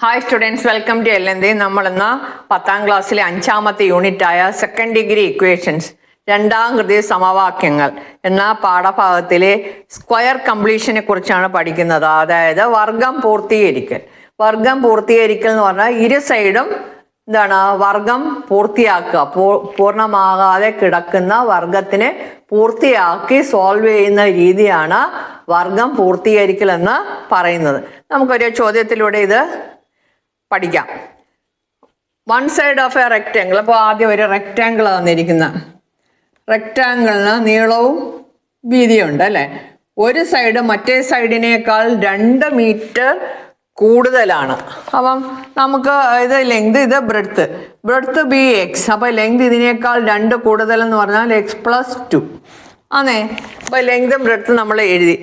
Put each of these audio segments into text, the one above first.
Hi students, welcome to LND. നമ്മളിന്ന് 10ാം ക്ലാസ്സിലെ 5ാമത്തെ യൂണിറ്റായ സെക്കൻഡ് ഡിഗ്രി ഇക്വേഷൻസ് രണ്ടാം കൃതി സമവാക്യങ്ങൾ എന്ന പാഠഭാഗത്തിലെ സ്ക്വയർ കംപ്ലീഷനെ കുറിച്ചാണ് പഠിക്കുന്നത്. അതായത് വർഗം പൂർത്തീകരിക്കൽ. വർഗം പൂർത്തീകരിക്കൽ എന്ന് പറഞ്ഞാൽ ഇരു സൈഡും വർഗം പൂർത്തിയാക്കുക. പൂർണ്ണമാകാതെ കിടക്കുന്ന വർഗത്തിനെ പൂർത്തിയാക്കി സോൾവ് ചെയ്യുന്ന രീതിയാണ് വർഗം പൂർത്തീകരിക്കൽ എന്ന് പറയുന്നത്. നമുക്കൊരു ചോദ്യത്തിലൂടെ ഇത് പഠിക്കാം. One side of A rectangle. അപ്പോൾ ആദ്യം ഒരു റെക്റ്റാങ്കിൾ തന്നിരിക്കുന്ന റെക്റ്റാങ്കിളിന് നീളവും വീതിയും ഉണ്ട് അല്ലേ. ഒരു സൈഡ് മറ്റേ സൈഡിനേക്കാൾ 2 മീറ്റർ കൂടുതലാണ്. അപ്പം നമുക്ക് ഇത് ലെങ്ത്, ഇത് ബ്രെഡ്ത്ത് BX. അപ്പോൾ ലെങ്ത് ഇതിനേക്കാൾ 2 കൂടുതലെന്ന് പറഞ്ഞാൽ x+2 ആണേ. അപ്പോൾ ലെങ്തും ബ്രെഡ്ത്ത് നമ്മൾ എഴുതി.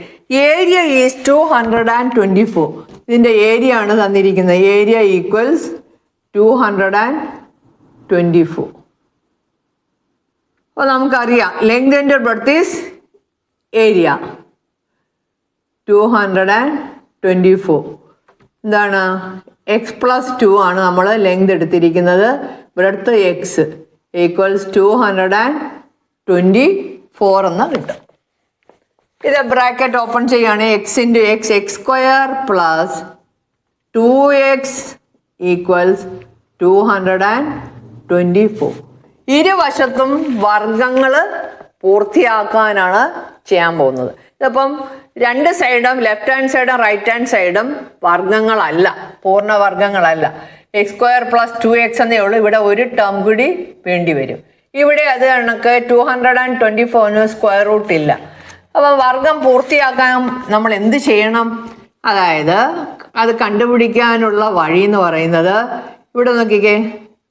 Area is 224. ഇതിൻ്റെ ഏരിയ ആണ് തന്നിരിക്കുന്നത്. Area equals 224. അപ്പോൾ നമുക്കറിയാം length into breadth is area 224. എന്താണ് x+2 ആണ് നമ്മൾ ലെങ്ത് എടുത്തിരിക്കുന്നത്. ബ്രെഡ്ത്ത് x ഈക്വൽസ് 224 എന്ന് കിട്ടും. ഇത് ബ്രാക്കറ്റ് ഓപ്പൺ ചെയ്യുകയാണ്. x into x, x² plus 2x equals 224. ഇരുവശത്തും വർഗങ്ങൾ പൂർത്തിയാക്കാനാണ് ചെയ്യാൻ പോകുന്നത്. ഇതിപ്പം രണ്ട് സൈഡും ലെഫ്റ്റ് ഹാൻഡ് സൈഡും റൈറ്റ് ഹാൻഡ് സൈഡും വർഗങ്ങളല്ല, പൂർണ്ണവർഗങ്ങളല്ല. x² പ്ലസ് 2x എന്നേ ഉള്ളൂ. ഇവിടെ ഒരു ടേം കൂടി വേണ്ടി വരും. ഇവിടെ അത് കണക്ക് 224 സ്ക്വയർ റൂട്ട് ഇല്ല. അപ്പം വർഗം പൂർത്തിയാക്കാൻ നമ്മൾ എന്ത് ചെയ്യണം? അതായത് അത് കണ്ടുപിടിക്കാനുള്ള വഴി എന്ന് പറയുന്നത് ഇവിടെ നോക്കിക്കേ,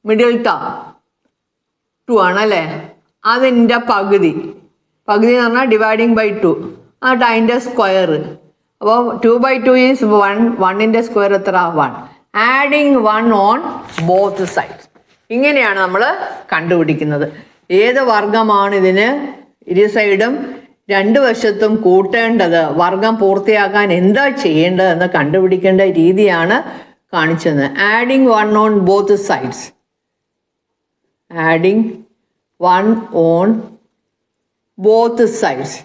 മിഡിൽ ടേം 2 ആണല്ലേ. അതിൻ്റെ പകുതി എന്ന് പറഞ്ഞാൽ ഡിവൈഡിങ് ബൈ 2, എന്നിട്ട് അതിൻ്റെ സ്ക്വയർ. അപ്പോൾ 2/2 ഈസ് 1. 1ൻ്റെ സ്ക്വയർ എത്ര? 1. Adding 1 on both sides. ഇങ്ങനെയാണ് നമ്മൾ കണ്ടുപിടിക്കുന്നത്. ഏത് വർഗമാണ് ഇതിന് ഇരു സൈഡും രണ്ട് വശത്തും കൂട്ടേണ്ടത്, വർഗം പൂർത്തിയാക്കാൻ എന്താ ചെയ്യേണ്ടത് എന്ന് കണ്ടുപിടിക്കേണ്ട രീതിയാണ് കാണിച്ചത്. Adding 1 on both sides. Adding 1 on both sides.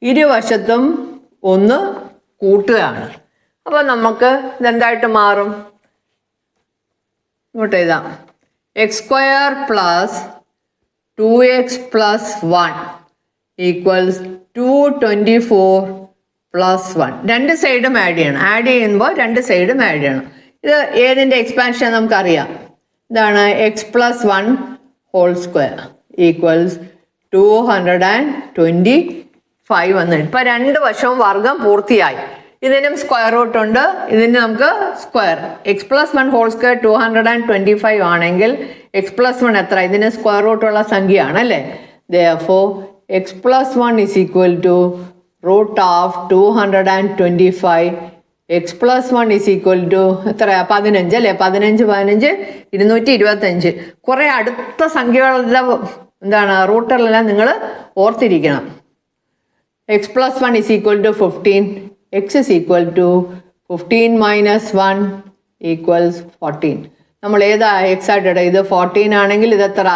ഇരുവശത്തും 1 കൂട്ടുകയാണ്. അപ്പോൾ നമുക്ക് ഇതെന്തായിട്ട് മാറും? ഇങ്ങോട്ട് എഴുതാം. x² plus 2x plus 1 equals 224 plus 1. രണ്ട് സൈഡും ആഡ് ചെയ്യണം. ആഡ് ചെയ്യുമ്പോൾ രണ്ട് സൈഡും ആഡ് ചെയ്യണം. ഇത് ഏതിൻ്റെ എക്സ്പാൻഷൻ നമുക്കറിയാം. ഇതാണ് x+1 ഹോൾ സ്ക്വയർ ഈക്വൽസ് 225 എന്ന്. ഇപ്പം രണ്ട് വശവും വർഗം പൂർത്തിയായി. ഇതിനും സ്ക്വയർ റൂട്ട് ഉണ്ട്, ഇതിന് നമുക്ക് സ്ക്വയർ. x+1 ഹോൾ സ്ക്വയർ 225 ആണെങ്കിൽ x+1 എത്ര? ഇതിന് സ്ക്വയർ റൂട്ടുള്ള സംഖ്യയാണ് അല്ലേ. Therefore x+1 is equal to root of 225. x+1 is equal to എത്രയാ? 15 അല്ലേ. 15 225. കുറേ അടുത്ത സംഖ്യകളുടെ റൂട്ടുകളെല്ലാം നിങ്ങൾ ഓർത്തിരിക്കണം. x+1 is equal to 15. x is equal to 15 minus 1 equals 14. നമ്മൾ ഏതാ x ആയിട്ട്? ഇത് 14 ആണെങ്കിൽ ഇത് എത്ര?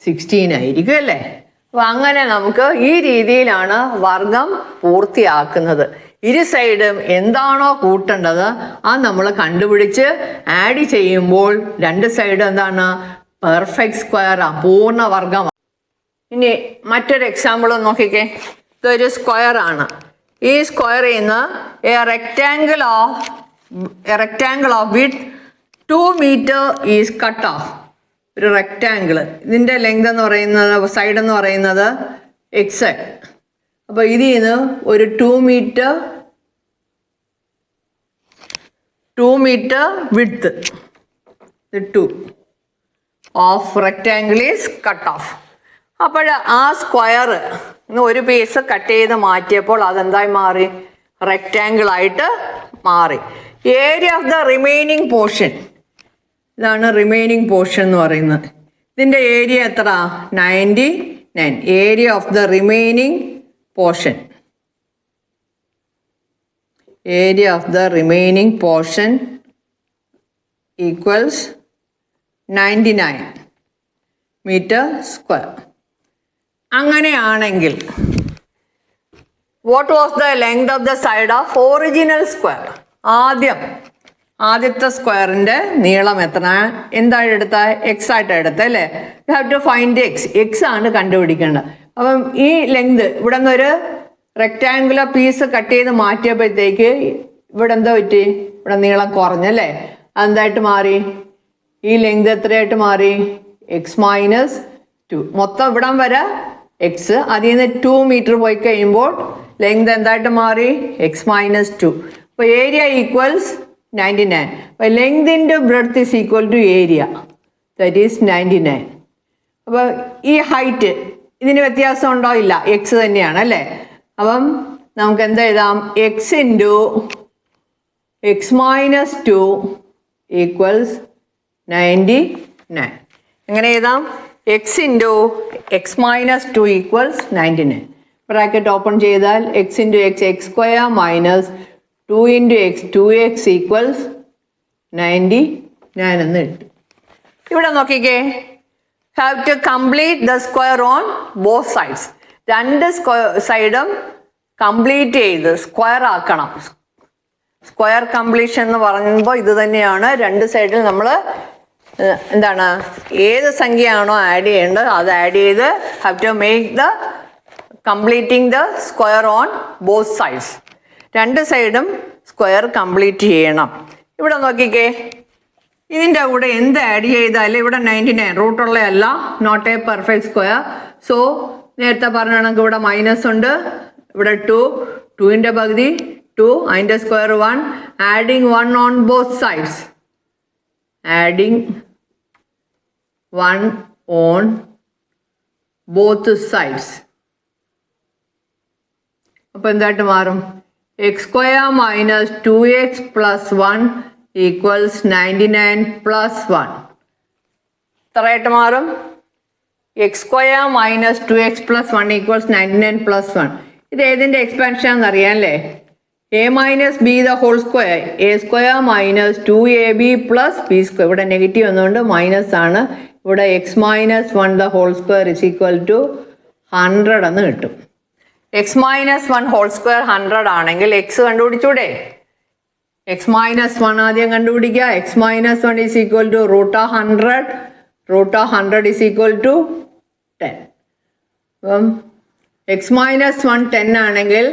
16 ആയിരിക്കും അല്ലേ. അപ്പോൾ അങ്ങനെ നമുക്ക് ഈ രീതിയിലാണ് വർഗം പൂർത്തിയാക്കുന്നത്. ഇരു സൈഡും എന്താണോ കൂട്ടേണ്ടത് അത് നമ്മൾ കണ്ടുപിടിച്ച് ആഡ് ചെയ്യുമ്പോൾ രണ്ട് സൈഡ് എന്താണ്? പെർഫെക്റ്റ് സ്ക്വയറാണ്, പൂർണ്ണവർഗമാണ്. ഇനി മറ്റൊരു എക്സാമ്പിൾ നോക്കിക്കേ. ഇതൊരു സ്ക്വയർ ആണ്. ഈ സ്ക്വയറിൽ നിന്ന് a rectangle of with 2 metre is cut off. ഒരു റെക്റ്റാങ്കിൾ, ഇതിൻ്റെ ലെങ്ത് എന്ന് പറയുന്നത്, സൈഡ് എന്ന് പറയുന്നത് x. അപ്പോൾ ഇതിൽ നിന്ന് ഒരു 2 metre width 2 of rectangle is cut off. അപ്പോൾ ആ സ്ക്വയർ ഒരു പീസ് കട്ട് ചെയ്ത് മാറ്റിയപ്പോൾ അതെന്തായി മാറി? റെക്റ്റാങ്കിൾ ആയിട്ട് മാറി. Area of the remaining portion, ഇതാണ് റിമൈനിങ് പോർഷൻ എന്ന് പറയുന്നത്. ഇതിൻ്റെ ഏരിയ എത്ര? 99. Area of the remaining portion. Area of the remaining portion equals 99 metre square. അങ്ങനെയാണെങ്കിൽ what was the length of the side of original square? ആദ്യത്തെ സ്ക്വയറിൻ്റെ നീളം എത്ര? എന്താണ് എടുത്ത? എക്സ് ആയിട്ട് എടുത്ത അല്ലേ? You have to find x ആണ് കണ്ടുപിടിക്കേണ്ടത്. അപ്പം ഈ ലെങ്ത് ഇവിടെ നിന്നൊരു റെക്റ്റാങ്കുലർ പീസ് കട്ട് ചെയ്ത് മാറ്റിയപ്പോഴത്തേക്ക് ഇവിടെ എന്താ പറ്റി? ഇവിടെ നീളം കുറഞ്ഞല്ലേ? അതെന്തായിട്ട് മാറി? ഈ ലെങ്ത് എത്രയായിട്ട് മാറി? X minus 2. മൊത്തം ഇവിടം വരെ എക്സ്, അതിൽ നിന്ന് 2 മീറ്റർ പോയി കഴിയുമ്പോൾ ലെങ്ത് എന്തായിട്ട് മാറി? X minus 2. അപ്പോൾ ഏരിയ ഈക്വൽസ് 99. അപ്പോൾ length into breadth is equal to area, that is 99. അപ്പോൾ ഈ ഹൈറ്റ് ഇതിന് വ്യത്യാസം ഉണ്ടോ? ഇല്ല, എക്സ് തന്നെയാണ് അല്ലേ? അപ്പം നമുക്ക് എന്താ എഴുതാം? X into x minus 2 equals 99. എങ്ങനെ എഴുതാം? X into x minus 2 equals 99. Bracket open ചെയ്താൽ x into x, x square minus 2 into x 2x equals 99 എന്ന് കിട്ടും. ഇവിടെ നോക്കിക്കേ, have to complete the square on both sides. രണ്ട് സൈഡും കംപ്ലീറ്റ് ചെയ്ത് സ്ക്വയർ ആക്കണം. സ്ക്വയർ കംപ്ലീഷൻ എന്ന് പറയുമ്പോൾ ഇത് തന്നെയാണ്. രണ്ട് സൈഡിൽ നമ്മൾ എന്താണ്, ഏത് സംഖ്യയാണോ ആഡ് ചെയ്യേണ്ടത് അത് ആഡ് ചെയ്ത് have to make the completing the square on both sides. രണ്ട് സൈഡും സ്ക്വയർ കംപ്ലീറ്റ് ചെയ്യണം. ഇവിടെ നോക്കിക്കേ, ഇതിൻ്റെ കൂടെ എന്ത് ആഡ് ചെയ്താലും ഇവിടെ 99 റൂട്ടുള്ളതല്ല, not a perfect square. So നേരത്തെ പറഞ്ഞ കണക്ക് ഇവിടെ മൈനസ് ഉണ്ട്, ഇവിടെ 2ൻ്റെ പകുതി 2, അതിൻ്റെ square 1, adding 1 on both sides, adding 1 on both sides. അപ്പോൾ എന്തായിട്ട് മാറും? X square minus 2x plus 1 equals 99 plus 1. എത്രയായിട്ട് മാറും? X square minus 2x plus 1 equals 99 plus 1. ഇത് ഏതിൻ്റെ എക്സ്പാൻഷൻ എന്നറിയാം അല്ലേ? A minus b the whole square, a square minus 2ab plus b square. ഇവിടെ നെഗറ്റീവ് വന്നുകൊണ്ട് മൈനസ് ആണ്. ഇവിടെ x minus 1 the whole square is equal to 100 എന്ന് കിട്ടും. എക്സ് മൈനസ് 1 ഹോൾ സ്ക്വയർ 100 ആണെങ്കിൽ എക്സ് കണ്ടുപിടിച്ചൂടെ? എക്സ് മൈനസ് 1 ആദ്യം കണ്ടുപിടിക്കുക. X minus 1 is equal to root of 100, root of 100 is equal to 10. അപ്പം എക്സ് മൈനസ് 1 10 ആണെങ്കിൽ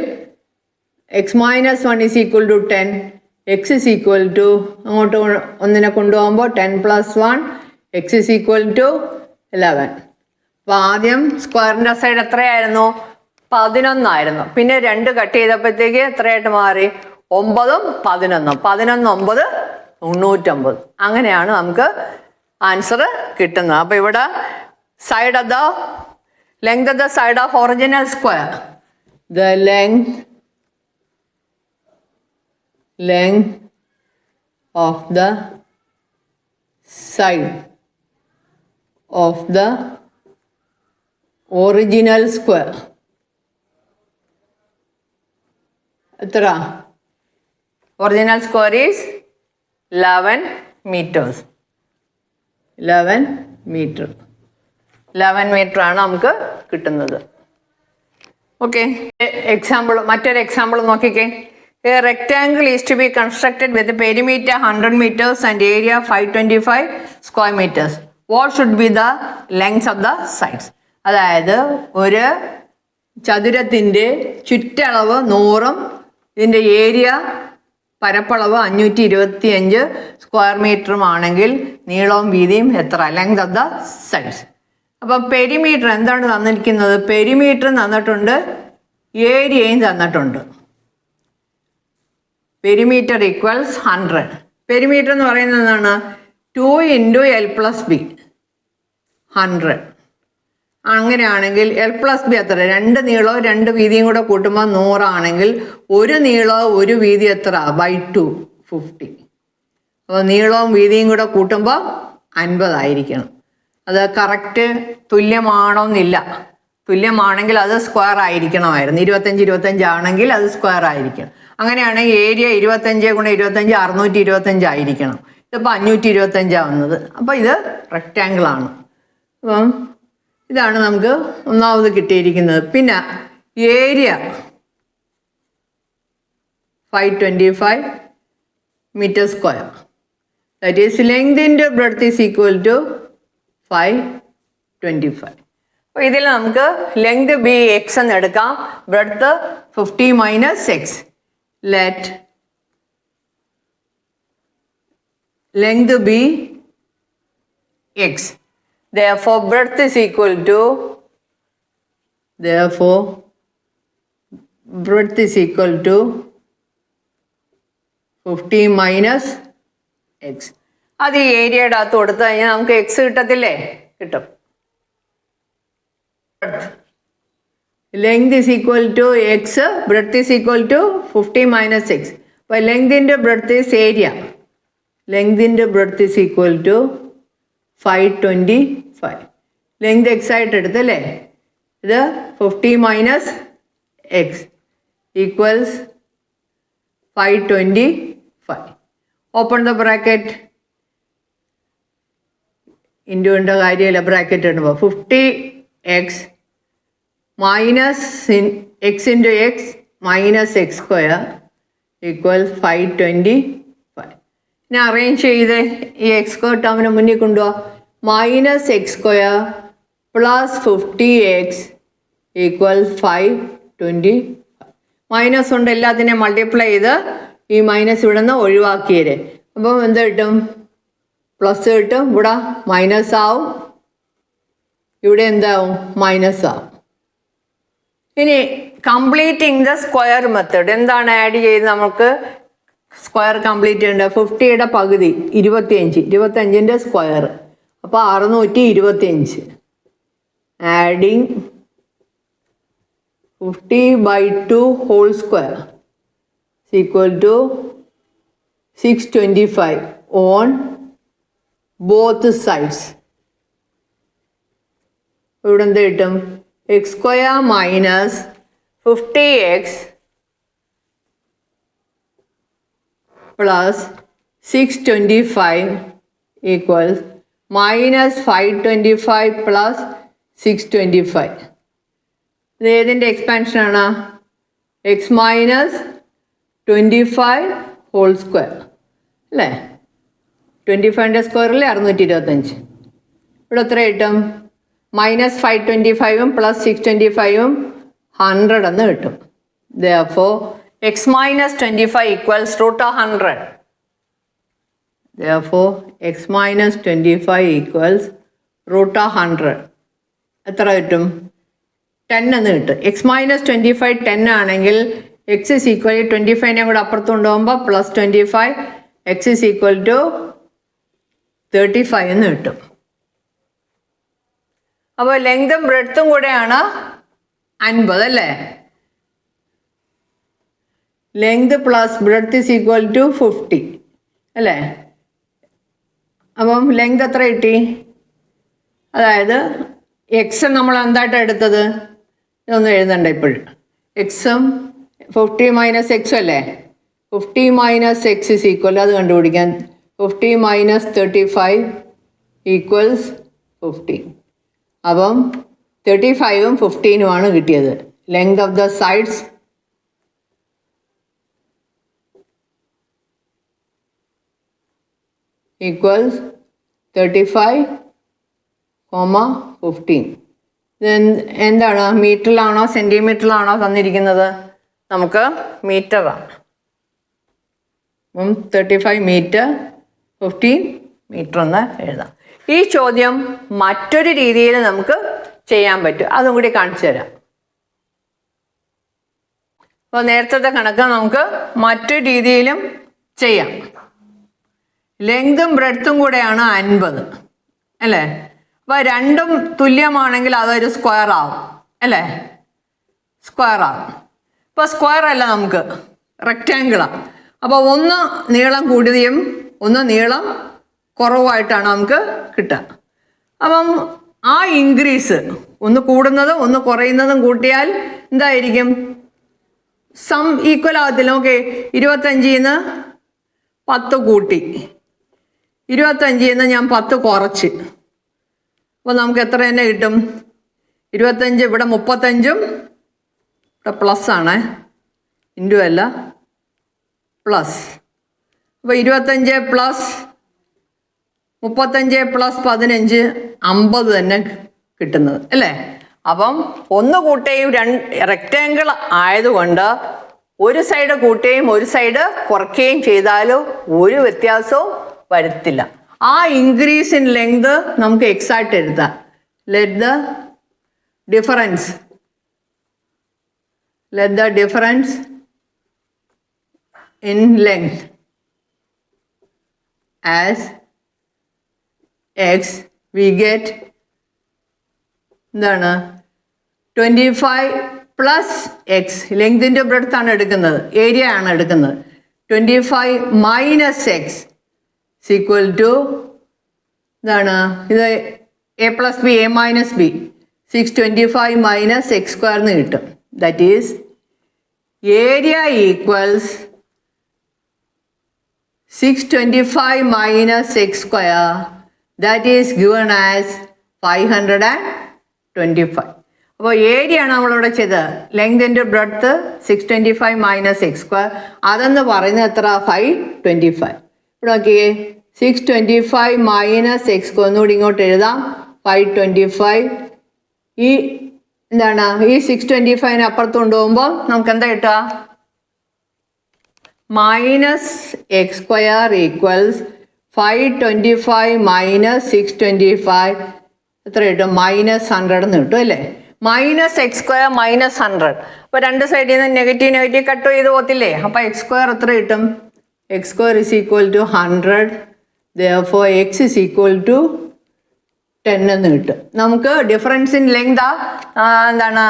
x minus 1 is equal to 10, x is equal to അങ്ങോട്ട് ഒന്നിനെ കൊണ്ടുപോകുമ്പോൾ 10 plus 1, x is equal to 11. അപ്പോൾ ആദ്യം സ്ക്വയറിൻ്റെ സൈഡ് എത്രയായിരുന്നു? 11 ആയിരുന്നു. പിന്നെ 2 കട്ട് ചെയ്തപ്പോഴത്തേക്ക് എത്രയായിട്ട് മാറി? 9ഉം 11ഉം. 11 9 99. അങ്ങനെയാണ് നമുക്ക് ആൻസർ കിട്ടുന്നത്. അപ്പോൾ ഇവിടെ side of the length of the side of original square, the length of the side of the original square എത്ര? Original square is 11 meters. 11 meter. 11 meter ആണ് നമുക്ക് കിട്ടുന്നത്. ഓക്കെ, എക്സാമ്പിൾ, മറ്റൊരു എക്സാമ്പിൾ നോക്കിക്കേ. A rectangle is to be constructed with a perimeter 100 meters and area 525 square meters. What should be the lengths of the sides? അതായത് ഒരു ചതുരത്തിൻ്റെ ചുറ്റളവ് 100ഉം ഇതിൻ്റെ area പരപ്പളവ് 525 സ്ക്വയർ മീറ്ററും ആണെങ്കിൽ നീളവും വീതിയും എത്ര? Length of the sides. അപ്പം പെരിമീറ്റർ എന്താണ് തന്നിരിക്കുന്നത്? പെരിമീറ്റർ തന്നിട്ടുണ്ട്, ഏരിയയും തന്നിട്ടുണ്ട്. Perimeter equals 100. പെരിമീറ്റർ എന്ന് പറയുന്നത് എന്താണ്? 2 ഇൻറ്റു എൽ പ്ലസ് ബി 100. അങ്ങനെയാണെങ്കിൽ എൽ പ്ലസ് ബി എത്ര? 2 നീളവും 2 വീതിയും കൂടെ കൂട്ടുമ്പോൾ 100 ആണെങ്കിൽ ഒരു നീളവും ഒരു വീതി എത്ര? ബൈ 2 50. അപ്പോൾ നീളവും വീതിയും കൂടെ കൂട്ടുമ്പോൾ 50 ആയിരിക്കണം. അത് കറക്റ്റ് തുല്യമാണോന്നില്ല. തുല്യമാണെങ്കിൽ അത് സ്ക്വയർ ആയിരിക്കണമായിരുന്നു. 25 ആണെങ്കിൽ അത് സ്ക്വയർ ആയിരിക്കണം. അങ്ങനെയാണെങ്കിൽ ഏരിയ 25 × 25 625 ആയിരിക്കണം. ഇതിപ്പോൾ 525 വന്നത്. അപ്പോൾ ഇത് റെക്റ്റാങ്കിളാണ്. അപ്പം ഇതാണ് നമുക്ക് ഒന്നാമത് കിട്ടിയിരിക്കുന്നത്. പിന്നെ area 525 meter square. That is length into breadth is equal to 525. അപ്പോൾ ഇതിൽ നമുക്ക് ലെങ്ത് ബി എക്സ് എന്ന് എടുക്കാം, breadth 50 minus X. Let length B X. Therefore breadth is equal to breadth is equal to 50 minus X. അത് ഈ ഏരിയയുടെ അകത്ത് കൊടുത്തു കഴിഞ്ഞാൽ നമുക്ക് എക്സ് കിട്ടത്തില്ലേ? കിട്ടും. Length is equal to x, breadth is equal to 50 minus x. അപ്പോൾ ലെങ്തിൻ്റെ ബ്രെഡ്ത്ത് ഇസ് ഏരിയ. ലെങ്തിൻ്റെ breadth is equal to 525. Length x ആയിട്ട് എടുത്തല്ലേ? ഇത് 50 minus x equals 525. Open the bracket. ഇൻറ്റുവിൻ്റെ കാര്യമല്ല, ബ്രാക്കറ്റ് ഇടുമ്പോൾ 50x minus x into x minus x square equal 525. ഇനി അറേഞ്ച് ചെയ്ത് ഈ എക്സ് സ്ക്വയർ ടേമിന് മുന്നിൽ കൊണ്ടുപോവാം. Minus x square plus 50x equal 525. Minus കൊണ്ട് എല്ലാത്തിനെയും മൾട്ടിപ്ലൈ ചെയ്ത് ഈ മൈനസ് ഇവിടെ നിന്ന് ഒഴിവാക്കിയത്. അപ്പം എന്ത് കിട്ടും? പ്ലസ് കിട്ടും. ഇവിടെ മൈനസ് ആവും, ഇവിടെ എന്താവും? മൈനസ് ആവും. ഇനി കംപ്ലീറ്റിംഗ് ദ സ്ക്വയർ മെത്തേഡ്. എന്താണ് ആഡ് ചെയ്ത് നമുക്ക് സ്ക്വയർ കംപ്ലീറ്റ് ചെയ്യേണ്ടത്? 50യുടെ പകുതി 25ൻ്റെ സ്ക്വയർ, അപ്പോൾ 625. Adding 50/2 whole square is equal to 625 on both sides. ഇവിടെ എന്ത് കിട്ടും? X square minus 50x plus 625 equals minus 525 plus 625. ഇത് ഏതിൻ്റെ എക്സ്പാൻഷനാണ്? എക്സ് മൈനസ് 25 ഹോൾ സ്ക്വയർ അല്ലേ? 25ൻ്റെ സ്ക്വയറിൽ 625. ഇവിടെ എത്ര കിട്ടും? മൈനസ് 525 പ്ലസ് 625 100 എന്ന് കിട്ടും. Therefore x minus 25 equals √100. Therefore x minus 25 equals √100. എത്ര കിട്ടും? 10 എന്ന് കിട്ടും. എക്സ് മൈനസ് 25 10 ആണെങ്കിൽ എക്സ് ഇസ് ഈക്വൽ 25നെ കൂടെ അപ്പുറത്ത് കൊണ്ടുപോകുമ്പോൾ plus 25 x is equal to 35 എന്ന് കിട്ടും. അപ്പോൾ ലെങ്തും ബ്രെഡ്ത്തും കൂടെയാണ് 50 അല്ലേ? Length plus breadth is equal to 50 അല്ലേ? അപ്പം ലെങ്ത് എത്ര കിട്ടി? അതായത് എക്സ് നമ്മൾ എന്തായിട്ടാണ് എടുത്തത്? ഇതൊന്നും എഴുതണ്ട ഇപ്പോഴും. എക്സും 50 മൈനസ് എക്സും അല്ലേ? 50 മൈനസ് എക്സ് ഇസ് ഈക്വൽ, അത് കണ്ടുപിടിക്കാൻ 50 മൈനസ് 35 ഈക്വൽസ് 50. അപ്പം 35ഉം 15ഉമാണ് കിട്ടിയത്. Length of the sides equals 35, 15. എന്താണ്? മീറ്ററിലാണോ സെൻറ്റിമീറ്ററിലാണോ തന്നിരിക്കുന്നത്? നമുക്ക് മീറ്ററാണ്. 35 മീറ്റർ 15 മീറ്റർ എന്ന് എഴുതാം. ഈ ചോദ്യം മറ്റൊരു രീതിയിൽ നമുക്ക് ചെയ്യാൻ പറ്റും, അതും കൂടി കാണിച്ചു തരാം. അപ്പോൾ നേരത്തെ കണക്ക് നമുക്ക് മറ്റൊരു രീതിയിലും ചെയ്യാം. ലെങ്തും ബ്രെഡ്ത്തും കൂടെയാണ് 50 അല്ലേ? അപ്പോൾ രണ്ടും തുല്യമാണെങ്കിൽ അതൊരു സ്ക്വയർ ആവും അല്ലേ? സ്ക്വയർ ആവും. ഇപ്പോൾ സ്ക്വയർ അല്ല, നമുക്ക് റെക്റ്റാങ്കിളാണ്. അപ്പോൾ ഒന്ന് നീളം കൂടിയതും ഒന്ന് നീളം കുറവായിട്ടാണ് നമുക്ക് കിട്ടുക. അപ്പം ആ ഇൻക്രീസ് ഒന്ന് കൂടുന്നതും ഒന്ന് കുറയുന്നതും കൂട്ടിയാൽ എന്തായിരിക്കും? സം ഈക്വൽ ആകത്തില്ല. ഓക്കെ, 25ൽ നിന്ന് 10 കൂട്ടി, 25 ഞാൻ 10 കുറച്ച്. അപ്പോൾ നമുക്ക് എത്ര തന്നെ കിട്ടും? 25 ഇവിടെ 35 ഇവിടെ പ്ലസ് ആണ്, ഇൻറ്റു അല്ല പ്ലസ്. അപ്പോൾ 25 പ്ലസ് 35 പ്ലസ് 15 50 തന്നെ കിട്ടുന്നത് അല്ലേ? അപ്പം ഒന്ന് കൂട്ടുകയും റെക്റ്റാങ്കിൾ ആയതുകൊണ്ട് ഒരു സൈഡ് കൂട്ടുകയും ഒരു സൈഡ് കുറയ്ക്കുകയും ചെയ്താലും ഒരു വ്യത്യാസവും വരുത്തില്ല. ആ ഇൻക്രീസ് ഇൻ ലെങ്ത് നമുക്ക് എക്സ് ആയിട്ട് എഴുതാം. Let the difference in length as X we get എന്താണ് 25 പ്ലസ് എക്സ്. ലെങ്തിൻ്റെ ബ്രെഡ്ത്ത് ആണ് എടുക്കുന്നത്, ഏരിയ ആണ് എടുക്കുന്നത്. 25 മൈനസ് എക്സ് ഈക്വൽ ടു എന്താണ്? ഇത് A plus B, A minus B. 625 minus x സ്ക്വയർന്ന് കിട്ടും. That is area equals 625 minus x square. That is given as 525. അപ്പോൾ ഏരിയ ആണ് നമ്മളിവിടെ ചെയ്തത്. Length into breadth 625 minus x square. അതെന്ന് പറയുന്നത് എത്ര? 525. ഇവിടെ നോക്കിയേ, 625 മൈനസ് എക്സ് സ്ക്വയർ ഒന്നുകൂടി ഇങ്ങോട്ട് എഴുതാം. 525. ഈ എന്താണ്? ഈ 625 അപ്പുറത്ത് കൊണ്ടുപോകുമ്പോൾ നമുക്ക് എന്താ കിട്ടുക? Minus x square equals 525 minus 625 എത്ര കിട്ടും? -100 എന്ന് കിട്ടും അല്ലേ? Minus x square minus 100. അപ്പോൾ രണ്ട് സൈഡിൽ നിന്ന് നെഗറ്റീവ് കട്ട് ചെയ്ത് പോകത്തില്ലേ? അപ്പോൾ എക്സ് സ്ക്വയർ എത്ര കിട്ടും? X square is equal to 100. therefore x is equal to 10 എന്ന് കിട്ടും. നമുക്ക് ഡിഫറൻസ് ഇൻ ലെങ്താ എന്താണ്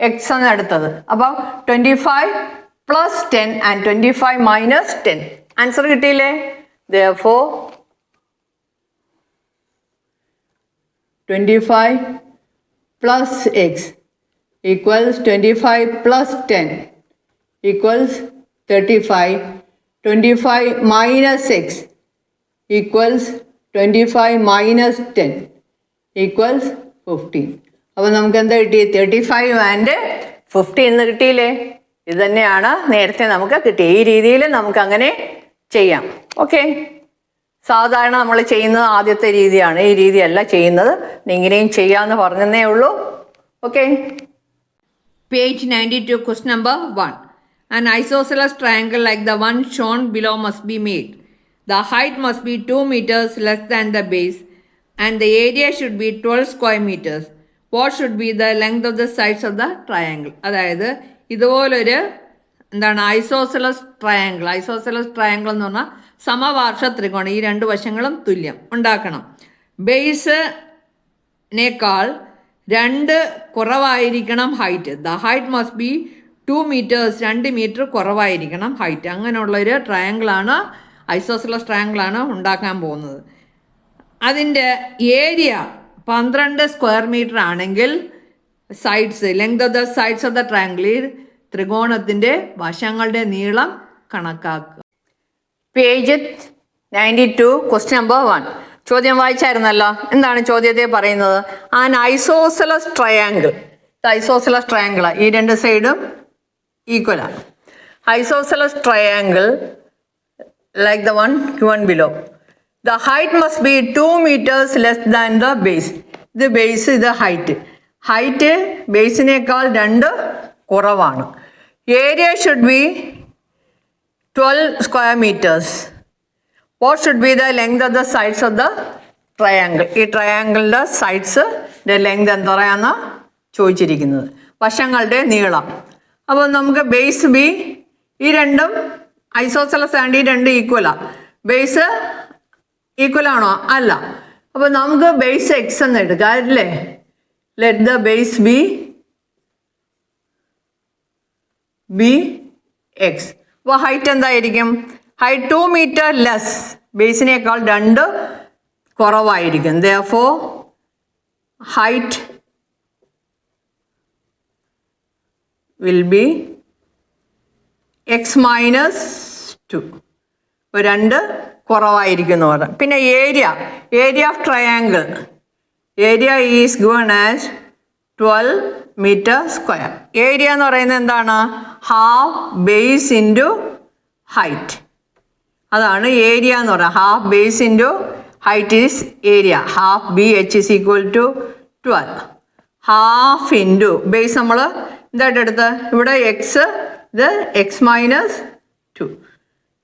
എക്സ് എന്ന് എടുത്തത്. അപ്പം 25 പ്ലസ് 10 ആൻഡ് 25 മൈനസ് 10. ആൻസർ കിട്ടിയില്ലേ? therefore 25 plus x equals 25 plus 10 equals 35. 25 minus x equals 25 minus 10 equals 15. അപ്പോൾ നമുക്ക് എന്താ കിട്ടി? 35 ആൻഡ് 50 എന്ന് കിട്ടിയില്ലേ? ഇത് തന്നെയാണ് നേരത്തെ നമുക്ക് കിട്ടിയത്. ഈ രീതിയിൽ നമുക്ക് അങ്ങനെ ചെയ്യാം. ഓക്കെ, സാധാരണ നമ്മൾ ചെയ്യുന്നത് ആദ്യത്തെ രീതിയാണ്, ഈ രീതിയല്ല ചെയ്യുന്നത്. ഇങ്ങനെയും ചെയ്യാമെന്ന് പറഞ്ഞതേ ഉള്ളൂ. Okay, page 92, question number 1. An isosceles triangle like the one shown below must be made. The height must be 2 meters less than the base and the area should be 12 square meters. What should be the length of the sides of the triangle? അതായത് ഇതുപോലൊരു എന്താണ് isosceles triangle. Isosceles triangle എന്ന് പറഞ്ഞാൽ സമപാർശ്വ ത്രികോണം, ഈ രണ്ട് വശങ്ങളും തുല്യം ഉണ്ടാക്കണം. ബേസിനേക്കാൾ 2 കുറവായിരിക്കണം height. The height must be 2 meters, 2 metre കുറവായിരിക്കണം ഹൈറ്റ്. അങ്ങനെയുള്ളൊരു ട്രയാങ്കിളാണ്, ഐസോസെലസ് ട്രയാങ്കിളാണ് ഉണ്ടാക്കാൻ പോകുന്നത്. അതിൻ്റെ ഏരിയ 12 സ്ക്വയർ മീറ്റർ ആണെങ്കിൽ sides, length of the sides of the triangle, ത്രികോണത്തിൻ്റെ വശങ്ങളുടെ നീളം കണക്കാക്കുക. Page 92, question number 1. ചോദ്യം വായിച്ചായിരുന്നല്ലോ. എന്താണ് ചോദ്യത്തെ പറയുന്നത്? An isosceles triangle. Isosceles triangle, ഈ രണ്ട് സൈഡും ഈക്വലാണ്. Isosceles triangle like the one given below. The height must be 2 meters less than the base. ഇത് ബേസ്, ഇത് ഹൈറ്റ്. ഹൈറ്റ് ബേസിനേക്കാൾ 2 കുറവാണ്. Area should be 12 square meters. What should be the length of the sides of the triangle? ഈ ട്രയാങ്കിളിൻ്റെ സൈഡ്സിൻ്റെ length എന്താ പറയാന്ന് ചോദിച്ചിരിക്കുന്നത്, വശങ്ങളുടെ നീളം. അപ്പോൾ നമുക്ക് ബേസ് ബി, ഈ രണ്ടും ഐസോസെലസ് ആൻഡ് ഈ രണ്ട് ഈക്വലാണ്. ബേസ് ഈക്വലാണോ? അല്ല. അപ്പോൾ നമുക്ക് ബേസ് എക്സ് എന്ന് എടുക്കാം അല്ലേ? Let the base B X. അപ്പോൾ ഹൈറ്റ് എന്തായിരിക്കും? ഹൈറ്റ് 2 meter ലെസ്, ബേസിനേക്കാൾ 2 കുറവായിരിക്കും. therefore height will be x minus 2. അപ്പോൾ 2 കുറവായിരിക്കുന്നു പറഞ്ഞു. പിന്നെ area of triangle, area is given as 12 metre square. ഏരിയ എന്ന് പറയുന്നത് എന്താണ്? Half base into height. അതാണ് ഏരിയ എന്ന് പറയുന്നത്. Half base into height is area. Half b h is equal to 12. Half into base നമ്മൾ എന്തായിട്ട് എടുത്ത് ഇവിടെ എക്സ്, ഇത് x minus 2.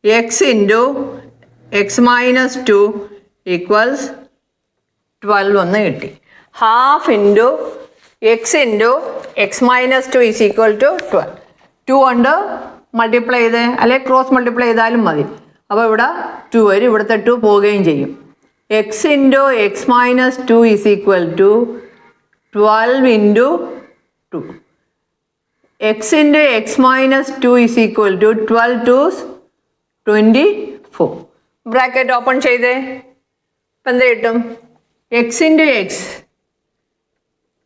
X into x minus 2 equals 12 എന്ന് കിട്ടി. Half into x into x minus 2 is equal to 12. 2 കൊണ്ട് multiply ചെയ്ത് അല്ലെങ്കിൽ ക്രോസ് മൾട്ടിപ്ലൈ ചെയ്താലും മതി. അപ്പോൾ ഇവിടെ 2 വരും, ഇവിടുത്തെ 2 പോവുകയും ചെയ്യും. X into x minus 2 is equal to 12 into 2. X into x minus 2 is equal to 12 two 24. Bracket open ചെയ്തേ. ഇപ്പം എന്ത് കിട്ടും? X into x,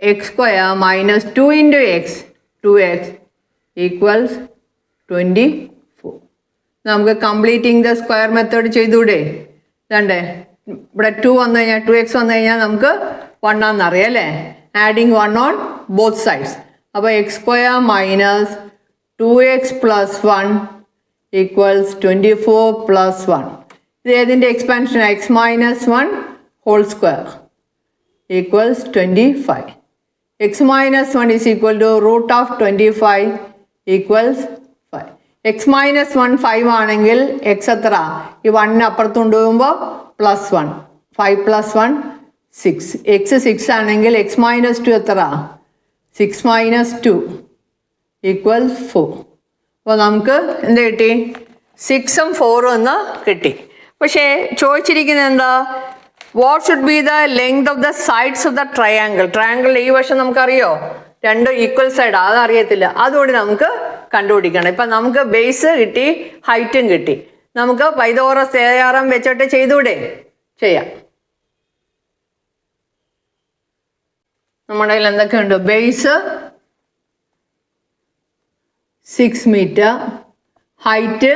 x square minus 2 into x, 2x equals 24. നമുക്ക് കംപ്ലീറ്റിംഗ് ദ സ്ക്വയർ മെത്തേഡ് ചെയ്തൂടെ? ഇതണ്ടേ, ഇവിടെ 2 വന്നു കഴിഞ്ഞാൽ 2x വന്നു കഴിഞ്ഞാൽ നമുക്ക് 1 ആണെന്നറിയാം അല്ലേ? Adding 1 on both sides. അപ്പോൾ x square minus 2x plus 1 equals 24 plus 1. ഇത് ഏതിൻ്റെ expansion? X minus 1 whole square equals 25. X minus 1 is equal to root of 25 equals 5. X minus 1 5 ആണെങ്കിൽ എക്സ് എത്ര? ഈ 1 അപ്പുറത്ത് കൊണ്ടുപോകുമ്പോൾ പ്ലസ് 1, 5 പ്ലസ് 1 6. എക്സ് 6 ആണെങ്കിൽ x minus 2 എത്ര? 6 മൈനസ് 2 ഈക്വൽസ് 4. അപ്പോൾ നമുക്ക് എന്ത് കിട്ടി? 6ഉം 4ഉം എന്ന് കിട്ടി. പക്ഷേ ചോദിച്ചിരിക്കുന്നത് എന്താ? What should be the length of the sides of the triangle. ട്രയാങ്കിളിൻ്റെ ഈ വശം നമുക്കറിയോ? രണ്ടും ഈക്വൽ സൈഡ്, അതറിയത്തില്ല. അതുകൊണ്ട് നമുക്ക് കണ്ടുപിടിക്കണം. ഇപ്പം നമുക്ക് ബേസ് കിട്ടി, ഹൈറ്റും കിട്ടി. നമുക്ക് പൈതോറസ് തേയാറം വെച്ചിട്ട് ചെയ്തൂടെ? ചെയ്യാം. നമ്മുടെ കയ്യിൽ എന്തൊക്കെയുണ്ട്? Base 6 metre, height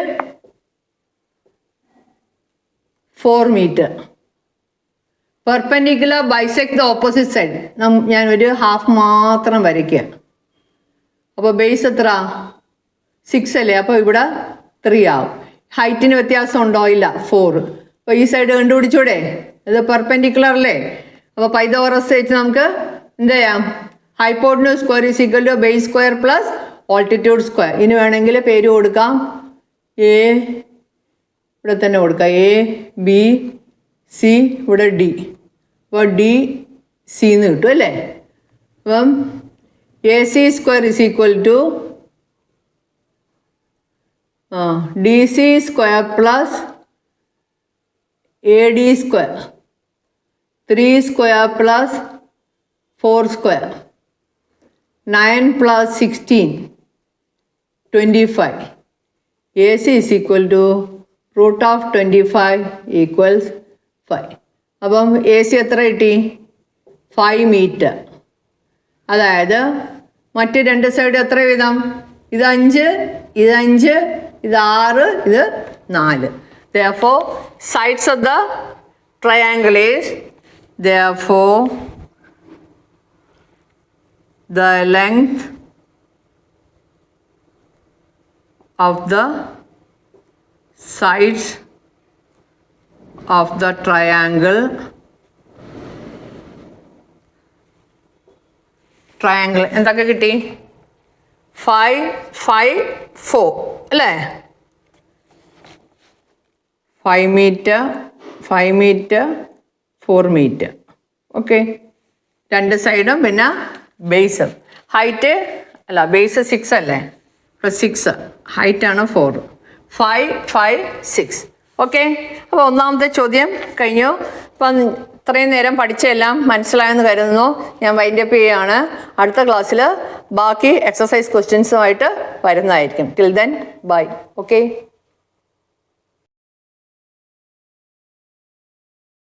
4 metre. Perpendicular bisect the opposite side. ഞാനൊരു ഹാഫ് മാത്രം വരയ്ക്കുക. അപ്പോൾ ബേസ് എത്ര? 6 അല്ലേ? അപ്പോൾ ഇവിടെ 3 ആവും. ഹൈറ്റിന് വ്യത്യാസം ഉണ്ടോ? ഇല്ല, 4. അപ്പോൾ ഈ സൈഡ് കണ്ടുപിടിച്ചൂടെ? ഇത് പെർപെൻഡിക്കുലർ അല്ലേ? അപ്പോൾ പൈതോറസ് വെച്ച് നമുക്ക് എന്ത് ചെയ്യാം? Hypotenuse square is equal to base square plus altitude square. ഇനി വേണമെങ്കിൽ പേര് കൊടുക്കാം. എ ഇവിടെ തന്നെ കൊടുക്കാം. എ ബി സി, ഇവിടെ ഡി. അപ്പോൾ ഡി സി എന്ന് കിട്ടും അല്ലേ? അപ്പം A C square is equal to D C square plus A D square, 3 square plus 4 square, 9 plus 16 25. A C is equal to root of 25 equals 5. അപ്പം A C എത്ര കിട്ടി? 5 metre. അതായത് മറ്റ് 2 സൈഡ് എത്ര വീതം? ഇത് 5, ഇത് 5, ഇത് 6, ഇത് 4. Therefore, sides of the triangle is, therefore, the length of the sides of the triangle എന്തൊക്കെ കിട്ടി? 5, 5, 4 അല്ലേ? 5 മീറ്റർ, 5 മീറ്റർ, 4 മീറ്റർ. ഓക്കെ, 2 സൈഡും പിന്നെ ബേസും. ഹൈറ്റ് അല്ല, ബേസ് 6 അല്ലേ? അപ്പോൾ 6, ഹൈറ്റാണ് 4. 5, 5, 6. ഓക്കെ, അപ്പോൾ ഒന്നാമത്തെ ചോദ്യം കഴിഞ്ഞു. അപ്പം ഇത്രയും നേരം പഠിച്ചെല്ലാം മനസ്സിലായെന്ന് കരുതുന്നു. ഞാൻ വൈൻഡപ്പ് ചെയ്യുകയാണ്. അടുത്ത ക്ലാസ്സിൽ ബാക്കി എക്സസൈസ് ക്വസ്റ്റ്യൻസുമായിട്ട് വരുന്നതായിരിക്കും. Till then bye. ഓക്കെ.